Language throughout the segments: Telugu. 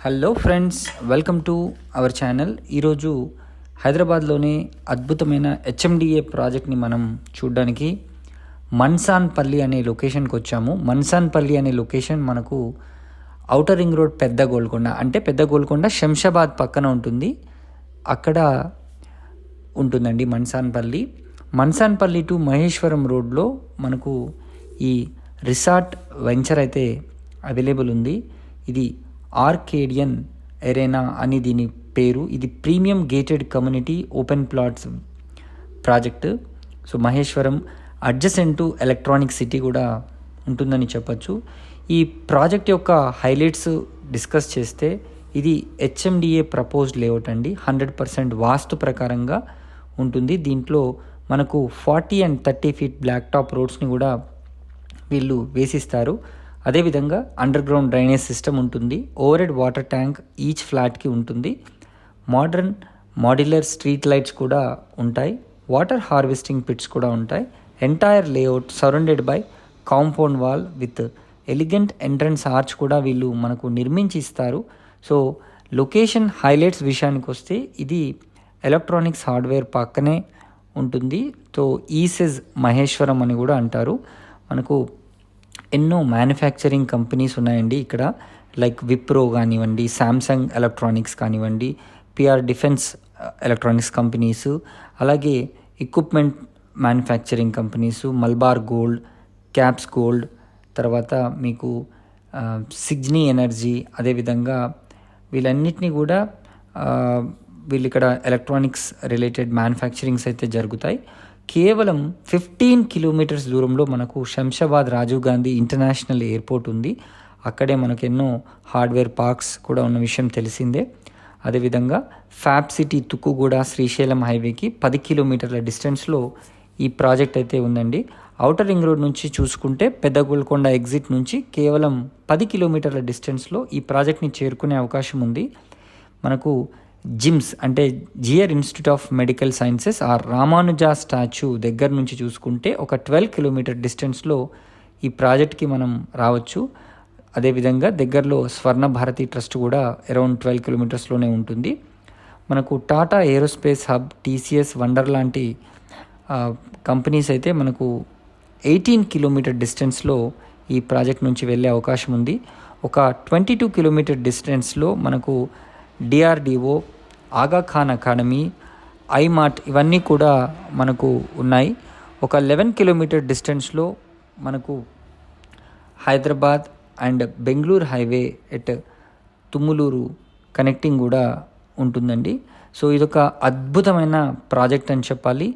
Hello friends, welcome to our channel. ఈరోజు హైదరాబాద్లోనే అద్భుతమైన హెచ్ఎండిఏ ప్రాజెక్ట్ని మనం చూడడానికి మన్సాన్పల్లి అనే లొకేషన్కి వచ్చాము. మన్సాన్పల్లి అనే లొకేషన్ మనకు ఔటర్ రింగ్ రోడ్ పెద్ద గోల్కొండ శంషాబాద్ పక్కన ఉంటుంది. అక్కడ ఉంటుందండి మన్సాన్పల్లి టు మహేశ్వరం రోడ్లో మనకు ఈ రిసార్ట్ వెంచర్ అయితే అవైలబుల్ ఉంది. ఇది ఆర్కేడియన్ ఎరేనా అని దీని పేరు. ఇది premium gated community open plots project. So Maheshwaram adjacent to electronic city కూడా ఉంటుందని చెప్పచ్చు. ఈ ప్రాజెక్ట్ యొక్క హైలైట్స్ డిస్కస్ చేస్తే ఇది హెచ్ఎండిఏ ప్రపోజ్డ్ లేఅవుట్ అండి. 100% వాస్తు ప్రకారంగా ఉంటుంది. దీంట్లో మనకు 40 and 30 feet బ్లాక్ టాప్ రోడ్స్ని కూడా వీళ్ళు వేసిస్తారు. అదేవిధంగా అండర్ గ్రౌండ్ డ్రైనేజ్ సిస్టమ్ ఉంటుంది. Over head water tank each ఫ్లాట్కి ఉంటుంది. మోడర్న్ మాడ్యులర్ స్ట్రీట్ లైట్స్ కూడా ఉంటాయి. వాటర్ హార్వెస్టింగ్ పిట్స్ కూడా ఉంటాయి. Entire layout surrounded by compound wall with elegant entrance arch కూడా వీళ్ళు మనకు నిర్మించి ఇస్తారు. సో లొకేషన్ హైలైట్స్ విషయానికి వస్తే ఇది ఎలక్ట్రానిక్స్ హార్డ్వేర్ పక్కనే ఉంటుంది. సో ఈసెజ్ మహేశ్వరం అని కూడా అంటారు. మనకు ఎన్నో మ్యానుఫ్యాక్చరింగ్ కంపెనీస్ ఉన్నాయండి ఇక్కడ. లైక్ విప్రో కానివ్వండి, శాంసంగ్ ఎలక్ట్రానిక్స్ కానివ్వండి, పిఆర్ డిఫెన్స్ ఎలక్ట్రానిక్స్ కంపెనీసు, అలాగే equipment manufacturing companies, Malabar gold, caps gold, తర్వాత మీకు సిగ్నీ ఎనర్జీ, అదేవిధంగా వీళ్ళన్నిటినీ కూడా వీళ్ళు ఇక్కడ ఎలక్ట్రానిక్స్ రిలేటెడ్ మ్యానుఫ్యాక్చరింగ్స్ అయితే జరుగుతాయి. కేవలం 15 kilometers దూరంలో మనకు శంషాబాద్ రాజీవ్ గాంధీ ఇంటర్నేషనల్ ఎయిర్పోర్ట్ ఉంది. అక్కడే మనకు ఎన్నో హార్డ్వేర్ పార్క్స్ కూడా ఉన్న విషయం తెలిసిందే. అదేవిధంగా ఫ్యాబ్ సిటీ తుక్కుగూడ శ్రీశైలం హైవేకి 10 kilometers డిస్టెన్స్లో ఈ ప్రాజెక్ట్ అయితే ఉందండి. ఔటర్ రింగ్ రోడ్ నుంచి చూసుకుంటే పెద్ద గోల్కొండ ఎగ్జిట్ నుంచి కేవలం 10 kilometers డిస్టెన్స్లో ఈ ప్రాజెక్ట్ని చేరుకునే అవకాశం ఉంది. మనకు జిమ్స్ అంటే Jeeyar institute of medical sciences are Ramanuja statue దగ్గర నుంచి చూసుకుంటే ఒక 12 kilometers డిస్టెన్స్లో ఈ ప్రాజెక్ట్కి మనం రావచ్చు. అదేవిధంగా దగ్గరలో స్వర్ణ భారతి ట్రస్ట్ కూడా అరౌండ్ 12 kilometersలోనే ఉంటుంది. మనకు Tata aerospace hub, TCS, wonder లాంటి కంపెనీస్ అయితే మనకు 18 kilometers డిస్టెన్స్లో ఈ ప్రాజెక్ట్ నుంచి వెళ్ళే అవకాశం ఉంది. ఒక 22 kilometers డిస్టెన్స్లో మనకు డిఆర్డిఓ, ఆగాఖాన్ అకాడమీ, ఐమార్ట్ ఇవన్నీ కూడా మనకు ఉన్నాయి. ఒక 11 kilometers డిస్టెన్స్లో మనకు Hyderabad and Bengaluru highway at Tummuluru connecting కూడా ఉంటుందండి. సో ఇదొక అద్భుతమైన ప్రాజెక్ట్ అని చెప్పాలి.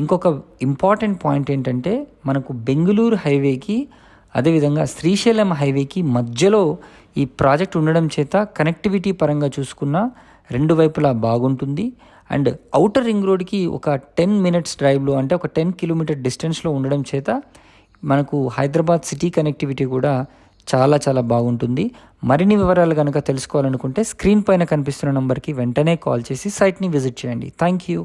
ఇంకొక ఇంపార్టెంట్ పాయింట్ ఏంటంటే మనకు బెంగళూరు హైవేకి అదేవిధంగా శ్రీశైలం హైవేకి మధ్యలో ఈ ప్రాజెక్ట్ ఉండడం చేత కనెక్టివిటీ పరంగా చూసుకున్న రెండు వైపులా బాగుంటుంది. అండ్ ఔటర్ రింగ్ రోడ్కి ఒక 10 minutes డ్రైవ్లో అంటే ఒక 10 kilometers డిస్టెన్స్లో ఉండడం చేత మనకు హైదరాబాద్ సిటీ కనెక్టివిటీ కూడా చాలా చాలా బాగుంటుంది. మరిన్ని వివరాలు కనుక తెలుసుకోవాలనుకుంటే స్క్రీన్ పైన కనిపిస్తున్న నెంబర్కి వెంటనే కాల్ చేసి సైట్ని విజిట్ చేయండి. Thank you.